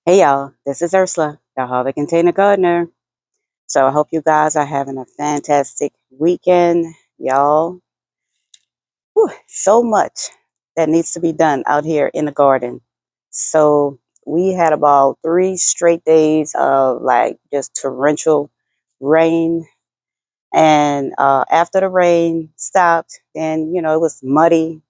Hey y'all, this is Ursula, the Harvey Container Gardener. So I hope you guys are having a fantastic weekend. Y'all, so much that needs to be done out here in the garden. So we had about 3 straight days of like just torrential rain. And after the rain stopped, then, it was muddy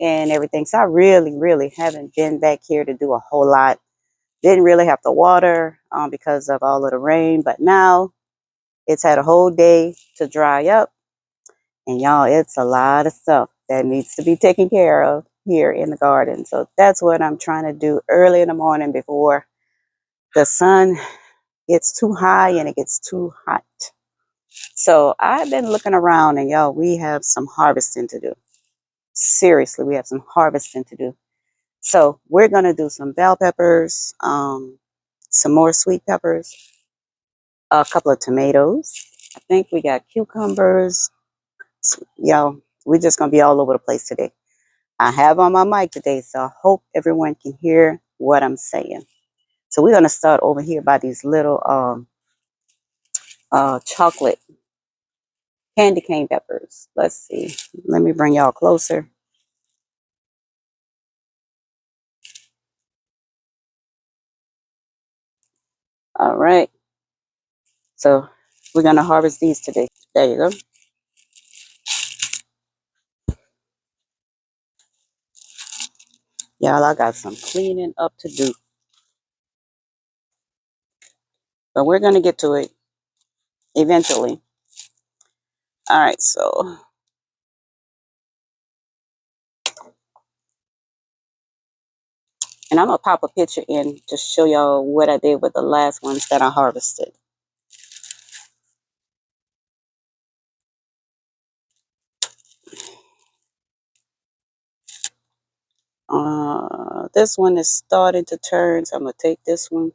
and everything. So I really haven't been back here to do a whole lot. Didn't really have to water because of all of the rain, but now it's had a whole day to dry up. And y'all, it's a lot of stuff that needs to be taken care of here in the garden. So that's what I'm trying to do early in the morning before the sun gets too high and it gets too hot. So I've been looking around and y'all, we have some harvesting to do. Seriously, we have some harvesting to do. So we're going to do some bell peppers, some more sweet peppers, a couple of tomatoes. I think we got cucumbers. Yo, we're just gonna be all over the place today. I have on my mic today, so I hope everyone can hear what I'm saying. So we're gonna start over here by these little chocolate candy cane peppers. Let's see. Let me bring y'all closer. All right. So we're gonna harvest these today. There you go. Y'all, I got some cleaning up to do, but we're gonna get to it eventually. All right. So and I'm gonna pop a picture in to show y'all what I did with the last ones that I harvested. This one is starting to turn, so I'm gonna take this one.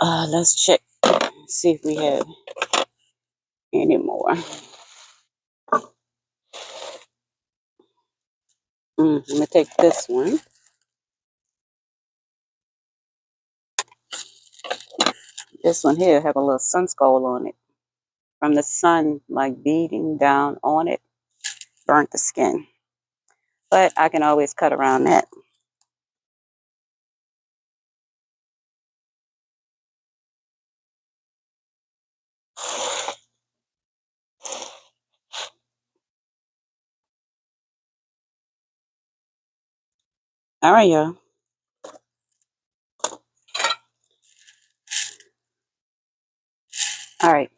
Let's check, see if we have any more. I'm gonna take this one. This one here have a little sun skull on it from the sun, like beating down on it, burnt the skin. But I can always cut around that. All right, y'all. All right.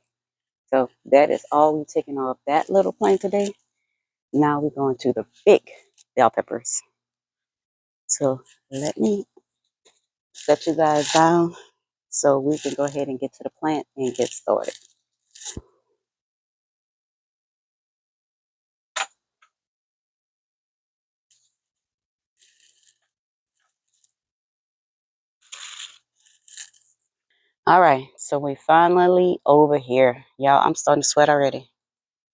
So that is all we're taking off that little plant today. Now we're going to the big bell peppers. So let me set you guys down so we can go ahead and get to the plant and get started. All right, so we finally over here. Y'all, I'm starting to sweat already.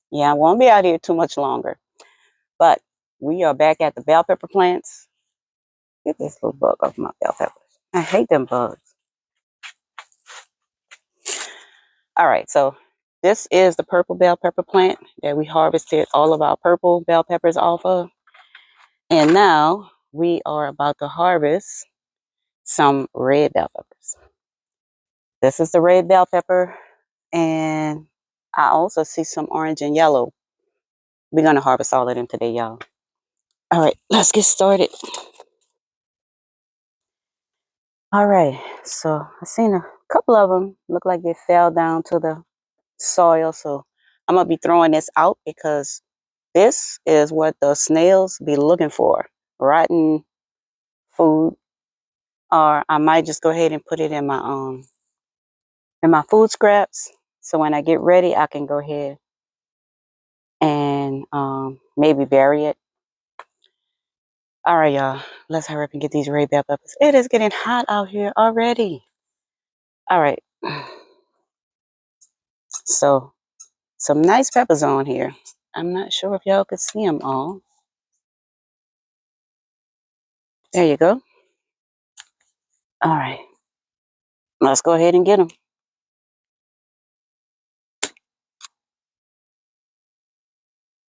Yeah, I won't be out here too much longer. But we are back at the bell pepper plants. Get this little bug off my bell peppers. I hate them bugs. All right, so this is the purple bell pepper plant that we harvested all of our purple bell peppers off of. And now we are about to harvest some red bell peppers. This is the red bell pepper. And I also see some orange and yellow. We're going to harvest all of them today, y'all. All right, let's get started. All right, so I seen a couple of them look like they fell down to the soil. So I'm going to be throwing this out because this is what the snails be looking for, rotten food. Or I might just go ahead and put it in my food scraps. So when I get ready, I can go ahead and maybe bury it. All right, y'all. Let's hurry up and get these red bell peppers. It is getting hot out here already. All right. So some nice peppers on here. I'm not sure if y'all could see them all. There you go. All right. Let's go ahead and get them.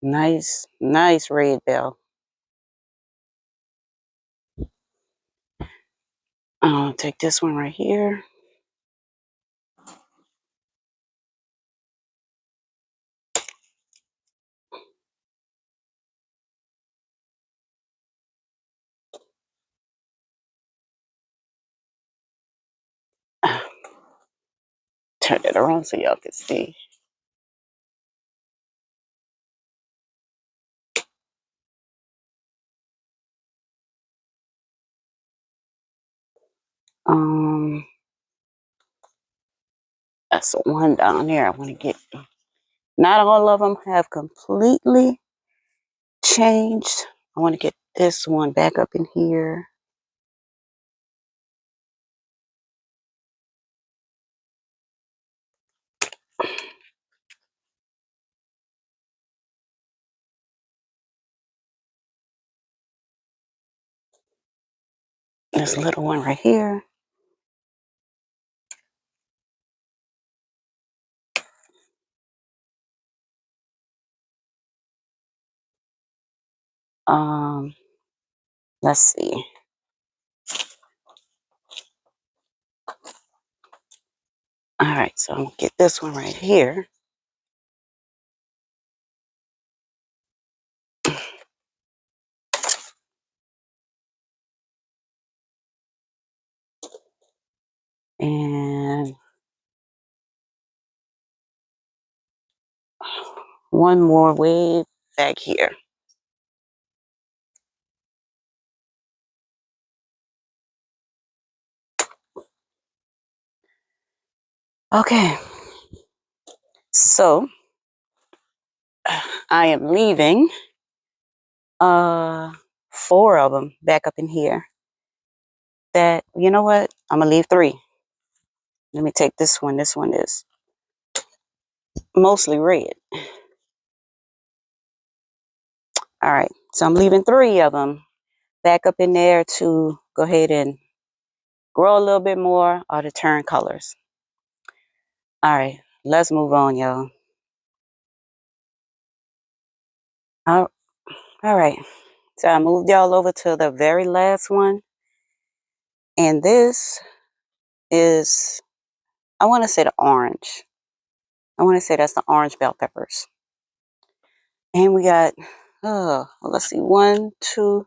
Nice, nice red bell. I'll take this one right here. Turn it around so y'all can see. Um, that's the one down there I want to get. Not all of them have completely changed. I want to get this one back up in here. This little one right here. Um, let's see. All right, so I'm gonna get this one right here. And one more way back here. Okay, so I am leaving 4 of them back up in here. That, you know what? I'm gonna leave 3. Let me take this one. This one is mostly red. All right, so I'm leaving 3 of them back up in there to go ahead and grow a little bit more or to turn colors. All right, let's move on, y'all. All right, so I moved y'all over to the very last one. And this is, I want to say the orange. I want to say that's the orange bell peppers. And we got, let's see, 1, 2.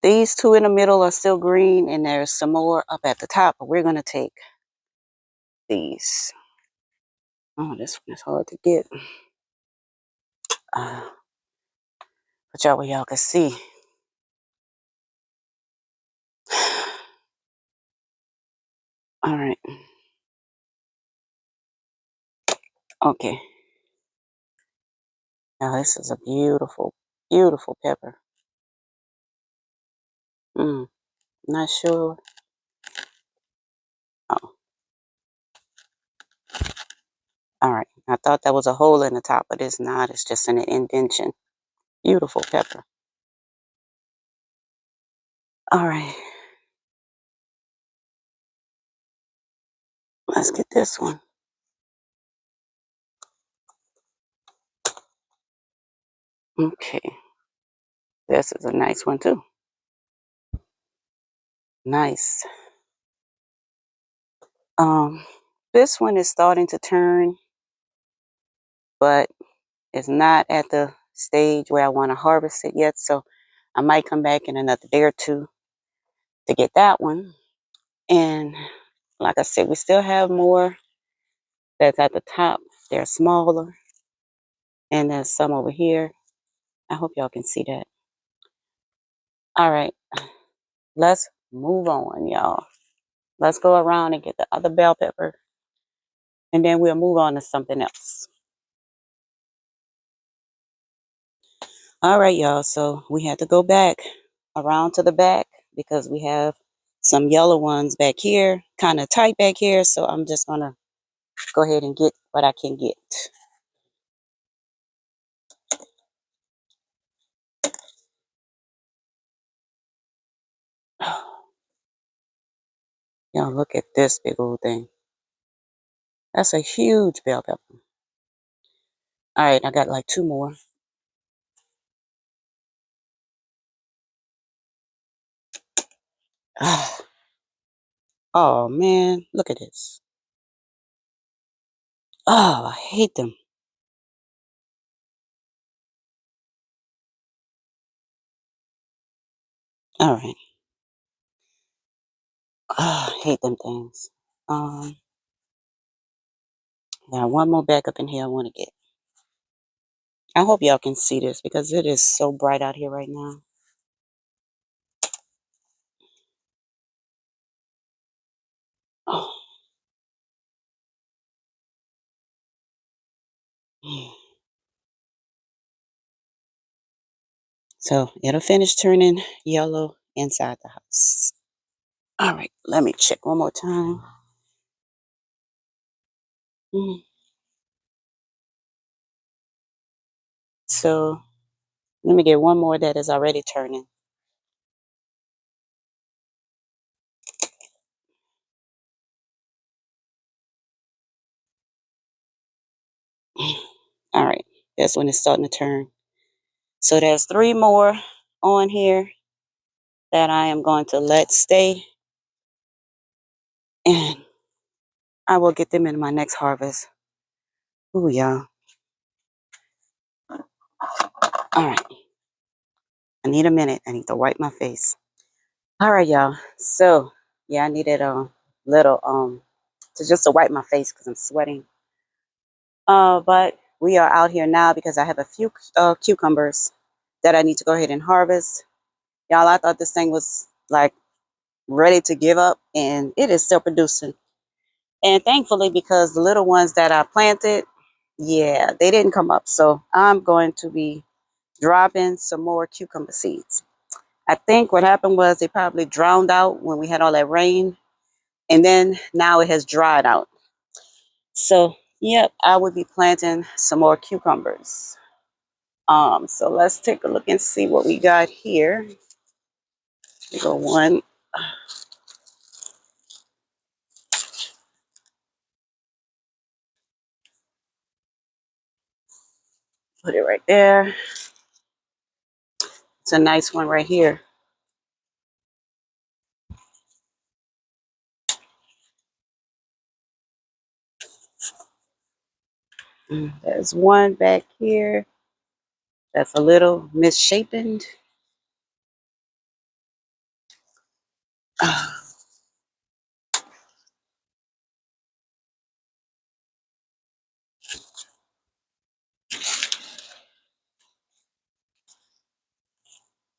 These 2 in the middle are still green, and there's some more up at the top, but we're going to take these. Oh, this one is hard to get. But y'all, where y'all can see. All right. Okay. Now, this is a beautiful, beautiful pepper. Not sure. Oh, all right. I thought that was a hole in the top, but it's not. It's just an indentation. Beautiful pepper. All right. Let's get this one. Okay. This is a nice one, too. Nice. This one is starting to turn, but it's not at the stage where I want to harvest it yet. So I might come back in another day or 2 to get that one. And like I said, we still have more that's at the top. They're smaller. And there's some over here. I hope y'all can see that. All right. Let's move on, y'all. Let's go around and get the other bell pepper. And then we'll move on to something else. All right, y'all. So we had to go back around to the back because we have some yellow ones back here, kind of tight back here. So I'm just going to go ahead and get what I can get. Y'all look at this big old thing. That's a huge bell pepper. All right, I got like 2 more. Oh man, look at this. Oh, I hate them. All right. Oh, I hate them things. Um, yeah, one more back up in here I want to get. I hope y'all can see this because it is so bright out here right now. Oh. So it'll finish turning yellow inside the house. All right, let me check one more time. Mm. So let me get one more that is already turning. All right, this one is starting to turn. So there's 3 more on here that I am going to let stay, and I will get them in my next harvest. Ooh, y'all. All right, I need a minute. I need to wipe my face. All right, y'all. So yeah, I needed a little to just to wipe my face because I'm sweating. But we are out here now because I have a few cucumbers that I need to go ahead and harvest. Y'all, I thought this thing was like ready to give up, and it is still producing. And thankfully, because the little ones that I planted, yeah, they didn't come up. So I'm going to be dropping some more cucumber seeds. I think what happened was they probably drowned out when we had all that rain, and then now it has dried out. So, yep, I would be planting some more cucumbers. So let's take a look and see what we got here. We go one. Put it right there. It's a nice one right here. There's one back here that's a little misshapen.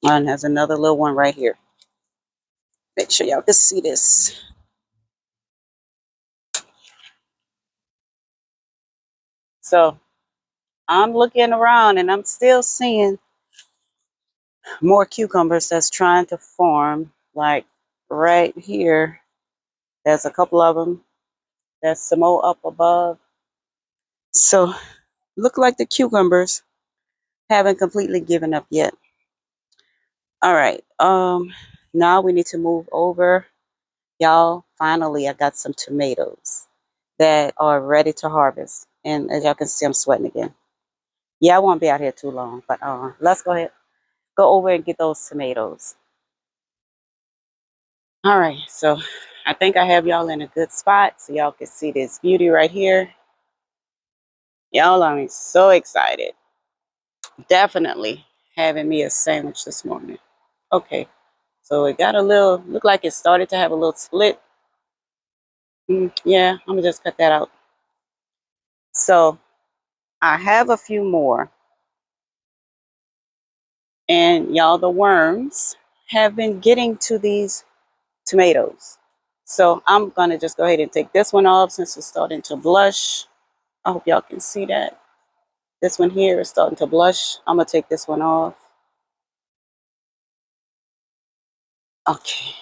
And there's another little one right here. Make sure y'all can see this. So I'm looking around and I'm still seeing more cucumbers that's trying to form. Like right here, there's a couple of them. There's some more up above. So look like the cucumbers haven't completely given up yet. All right. Now we need to move over. Y'all, finally I got some tomatoes that are ready to harvest. And as y'all can see, I'm sweating again. Yeah, I won't be out here too long, but let's go ahead, go over and get those tomatoes. All right, so I think I have y'all in a good spot so y'all can see this beauty right here. Y'all, I'm so excited. Definitely having me a sandwich this morning. Okay, so it got a little, look like it started to have a little split. Yeah, I'm gonna just cut that out. So I have a few more, and y'all, the worms have been getting to these tomatoes. So I'm gonna just go ahead and take this one off since it's starting to blush. I hope y'all can see that. This one here is starting to blush. I'm gonna take this one off. Okay.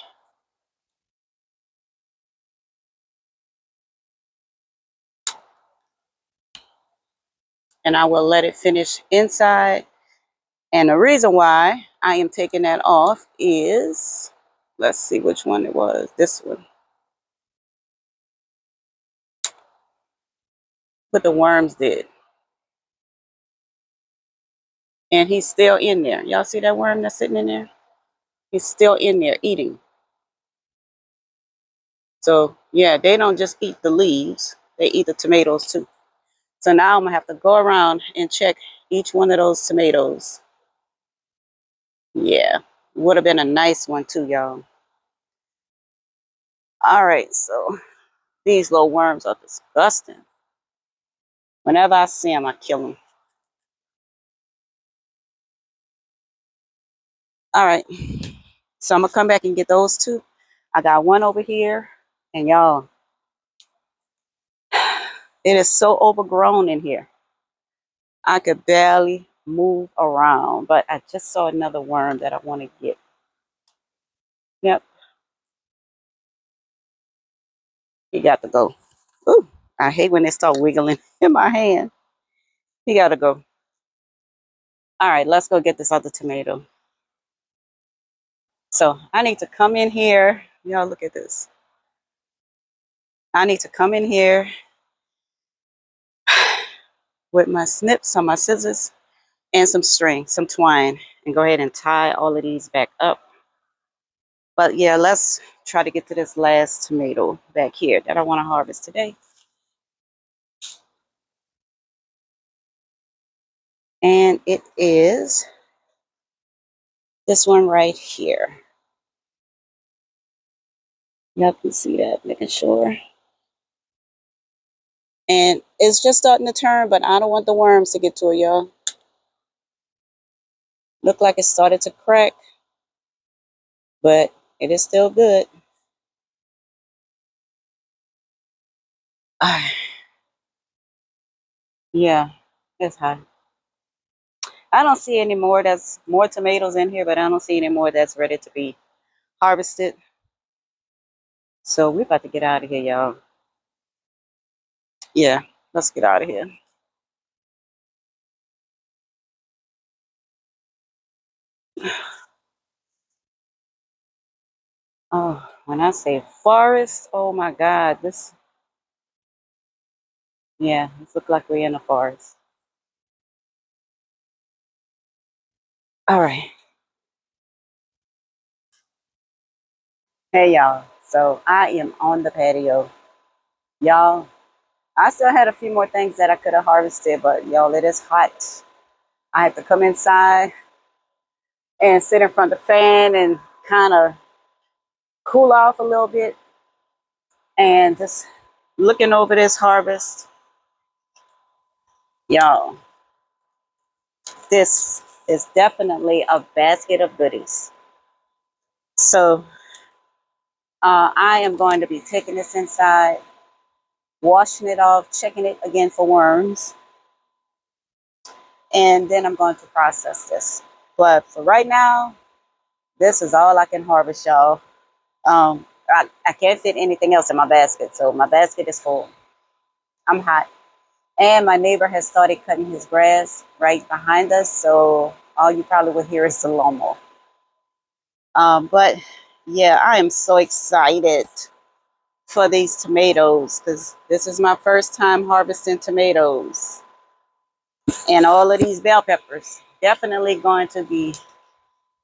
And I will let it finish inside. And the reason why I am taking that off is, let's see which one it was. This one. what the worms did. And he's still in there. Y'all see that worm that's sitting in there? He's still in there eating. So yeah, they don't just eat the leaves, they eat the tomatoes too. So now I'm gonna have to go around and check each one of those tomatoes. Yeah, would have been a nice one too, y'all. All right, so these little worms are disgusting. Whenever I see them, I kill them. All right, so I'm gonna come back and get those two. I got one over here, and y'all, it is so overgrown in here. I could barely move around, but I just saw another worm that I want to get. Yep, he got to go. Ooh, I hate when they start wiggling in my hand. He got to go. All right, let's go get this other tomato. So I need to come in here. Y'all look at this. I need to come in here with my snips on my scissors and some string, some twine, and go ahead and tie all of these back up. But yeah, let's try to get to this last tomato back here that I want to harvest today. And it is this one right here. Y'all can see that, making sure. And it's just starting to turn, but I don't want the worms to get to it, y'all. Look like it started to crack, but it is still good. Yeah, it's hot. I don't see any more. That's more tomatoes in here, but I don't see any more that's ready to be harvested. So we're about to get out of here, y'all. Yeah, let's get out of here. Oh, when I say forest, oh my God, yeah, this looks like we're in a forest. All right. Hey, y'all. So I am on the patio. Y'all, I still had a few more things that I could have harvested, but y'all, it is hot. I had to come inside and sit in front of the fan and kind of cool off a little bit and just looking over this harvest. Y'all, this is definitely a basket of goodies. So I am going to be taking this inside, washing it off, checking it again for worms, and then I'm going to process this. But for right now, this is all I can harvest, y'all. I can't fit anything else in my basket, so my basket is full. I'm hot. And my neighbor has started cutting his grass right behind us, so all you probably will hear is the lawnmower. But yeah, I am so excited for these tomatoes because this is my first time harvesting tomatoes. And all of these bell peppers definitely going to be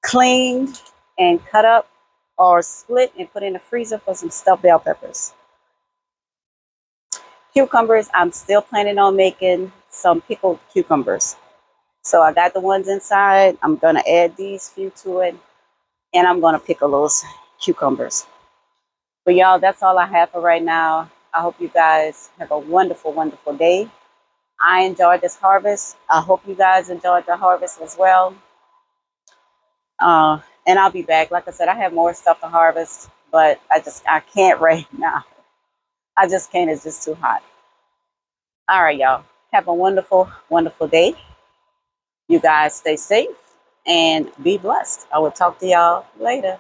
cleaned and cut up or split and put in the freezer for some stuffed bell peppers. Cucumbers, I'm still planning on making some pickled cucumbers. So I got the ones inside. I'm going to add these few to it. And I'm going to pickle those cucumbers. But y'all, that's all I have for right now. I hope you guys have a wonderful, wonderful day. I enjoyed this harvest. I hope you guys enjoyed the harvest as well. And I'll be back. Like I said, I have more stuff to harvest, but I can't right now. I just can't. It's just too hot. All right, y'all. Have a wonderful, wonderful day. You guys stay safe and be blessed. I will talk to y'all later.